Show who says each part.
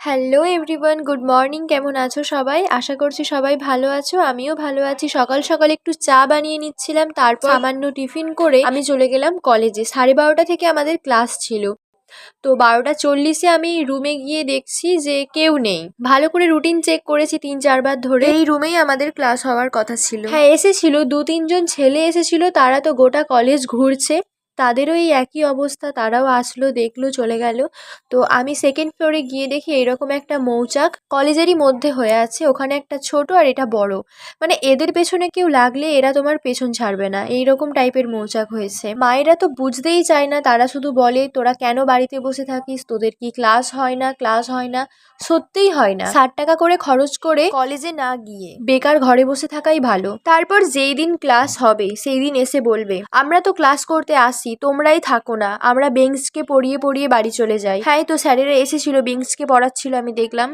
Speaker 1: Hello everyone, good morning. কেমন আছো সবাই? আশা করছি সবাই ভালো আছো, আমিও ভালো আছি। সকাল সকাল একটু চা বানিয়ে নিচ্ছিলাম, তারপর সামান্য টিফিন করে আমি চলে গেলাম কলেজে। 12:30 থেকে আমাদের ক্লাস ছিল। তো 12:40-এ আমি রুমে গিয়ে দেখছি যে কেউ নেই। ভালো করে রুটিন চেক করেছি 3-4 বার ধরে। এই রুমেই আমাদের ক্লাস হওয়ার কথা ছিল। হ্যাঁ, এসেছিল 2-3 জন ছেলে এসেছিল, তারা তো গোটা কলেজ ঘুরছে। তাদেরও এই একই অবস্থা, তারাও আসলো, দেখলো, চলে গেল। তো আমি সেকেন্ড ফ্লোরে গিয়ে দেখি এরকম একটা মৌচাক কলেজেরই মধ্যে হয়ে আছে। ওখানে একটা ছোট আর এটা বড়, মানে এদের পেছনে কেউ লাগলে এরা তোমার পেছন ছাড়বে না, এইরকম টাইপের মৌচাক হয়েছে। মায়েরা তো বুঝতেই চায় না, তারা শুধু বলে তোরা কেন বাড়িতে বসে থাকিস, তোদের কি ক্লাস হয় না? ক্লাস হয় না, সত্যিই হয় না। 60 টাকা করে খরচ করে কলেজে না গিয়ে বেকার ঘরে বসে থাকাই ভালো। তারপর যেই দিন ক্লাস হবে সেই দিন এসে বলবে আমরা তো ক্লাস করতে আসি, তোমরাই থাকো না, আমরা বেঞ্চকে পড়িয়ে পড়িয়ে বাড়ি চলে যাই। হ্যাঁ, তো স্যারেরা এসেছিল, বেঞ্চকে পড়াচ্ছিল, আমি দেখলাম।